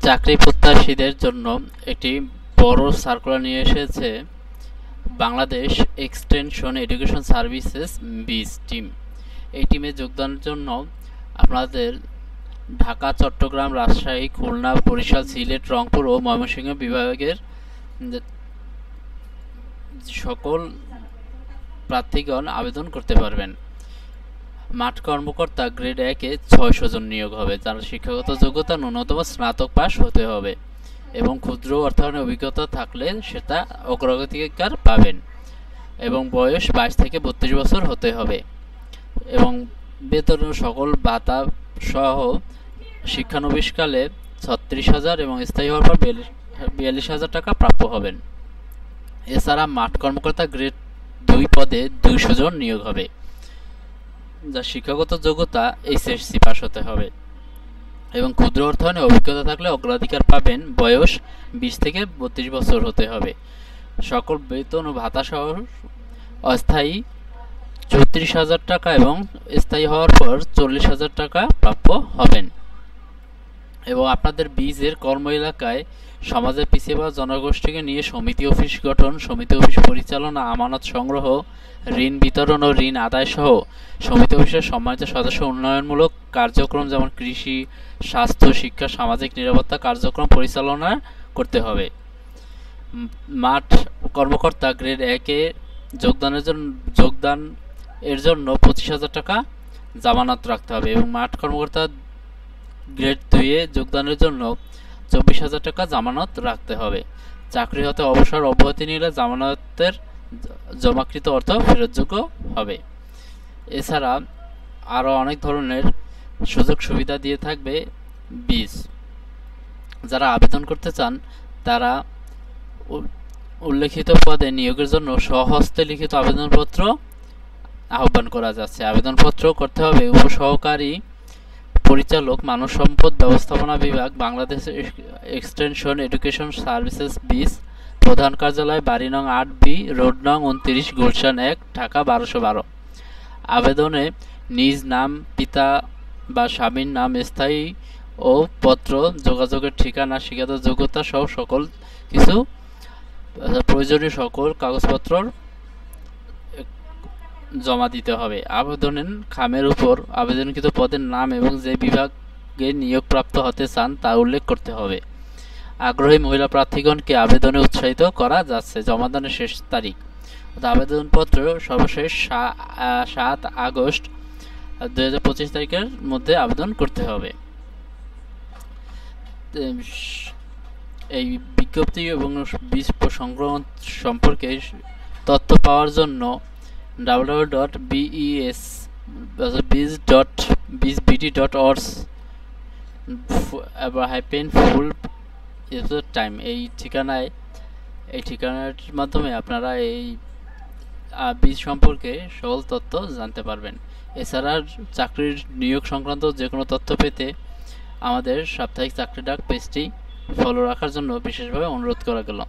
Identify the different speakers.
Speaker 1: চাকরি প্রত্যাশীদের জন্য একটি বড় সার্কুলার নিয়ে এসেছে বাংলাদেশ এক্সটেনশন এডুকেশন সার্ভিসেস বিস টিম। এই টিমে যোগদানের জন্য আপনাদের ঢাকা, চট্টগ্রাম, রাজশাহী, খুলনা, বরিশাল, সিলেট, রংপুর ও ময়মনসিংহ বিভাগের সকল প্রার্থীগণ আবেদন করতে পারবেন। মাঠ কর্মকর্তা গ্রেড 1-এ 600 জন নিয়োগ হবে, যার শিক্ষাগত যোগ্যতা ন্যূনতম স্নাতক পাস হতে হবে এবং ক্ষুদ্র অর্থায়নের অভিজ্ঞতা থাকলে সেটা অগ্রাধিকার পাবেন এবং বয়স 22 থেকে 32 বছর হতে হবে এবং বেতন সকল ভাতা সহ শিক্ষানবিশকালে 36,000 এবং স্থায়ী হওয়ার পর 42,000 টাকা প্রাপ্য হবেন। এছাড়া মাঠ কর্মকর্তা গ্রেড 2 পদে 200 জন নিয়োগ হবে, যার শিক্ষাগত যোগ্যতা এইচএসসি পাস হতে হবে এবং ক্ষুদ্র অর্থায়নে অভিজ্ঞতা থাকলে অগ্রাধিকার পাবেন, বয়স 20 থেকে 32 বছর হতে হবে। সকল বেতন ও ভাতা সহ অস্থায়ী 34,000 টাকা এবং স্থায়ী হওয়ার পর 40,000 টাকা প্রাপ্য হবেন এবং আপনাদের বীজের কর্ম এলাকায় সমাজের পিছিয়ে পড়া জনগোষ্ঠীকে নিয়ে সমিতি অফিস গঠন, সমিতি অফিস পরিচালনা, আমানত সংগ্রহ, ঋণ বিতরণ ও ঋণ আদায় সহ সমিতি অফিসের সম্মানিত সদস্য উন্নয়নমূলক কার্যক্রম যেমন কৃষি, স্বাস্থ্য, শিক্ষা, সামাজিক নিরাপত্তা কার্যক্রম পরিচালনা করতে হবে। মাঠ কর্মকর্তা গ্রেড 1-এ যোগদান এর জন্য 25,000 টাকা জামানত রাখতে হবে এবং মাঠ কর্মকর্তা গ্রেড 2-এ যোগদানের জন্য 24,000 টাকা জামানত রাখতে হবে। চাকরি হতে অবসর অব্যাহতি নিলে জামানতের জমাকৃত অর্থ ফেরতযোগ্য হবে। এছাড়া আরও অনেক ধরনের সুযোগ সুবিধা দিয়ে থাকবে বীজ। যারা আবেদন করতে চান তারা উল্লেখিত পদে নিয়োগের জন্য স্বহস্তে লিখিত আবেদনপত্র আহ্বান করা যাচ্ছে। আবেদনপত্র করতে হবে উপসহকারী পরিচালক, মানব সম্পদ ব্যবস্থাপনা বিভাগ, বাংলাদেশ এক্সটেনশন এডুকেশন সার্ভিসেস বিস, প্রধান কার্যালয়, বাড়ি নং 8B, রোড নং 29, গুলশান 1, ঢাকা 1212। আবেদনে নিজ নাম, পিতা বা স্বামীর নাম, স্থায়ী ও পত্র, যোগাযোগের ঠিকানা, শিক্ষাগত যোগ্যতা সহ সকল কিছু প্রয়োজনীয় সকল কাগজপত্র জমা দিতে হবে। আবেদনের খামের উপর আবেদনকৃত পদের নাম এবং যে বিভাগে নিয়োগপ্রাপ্ত হতে চান তা উল্লেখ করতে হবে। আগ্রহী মহিলা প্রার্থীগণকে আবেদনে উৎসাহিত করা যাচ্ছে। জমাদানের শেষ তারিখ, আবেদনপত্র সর্বশেষ 7 আগস্ট 2025 তারিখের মধ্যে আবেদন করতে হবে। এই বিজ্ঞপ্তি এবং বীজ সংগ্রহ সম্পর্কে তথ্য পাওয়ার জন্য www.biz.org/full-time এই ঠিকানাটির মাধ্যমে আপনারা এই বীজ সম্পর্কে সকল তথ্য জানতে পারবেন। এছাড়া চাকরির নিয়োগ সংক্রান্ত যে কোনো তথ্য পেতে আমাদের সাপ্তাহিক চাকরি ডাক পেজটি ফলো রাখার জন্য বিশেষভাবে অনুরোধ করা গেল।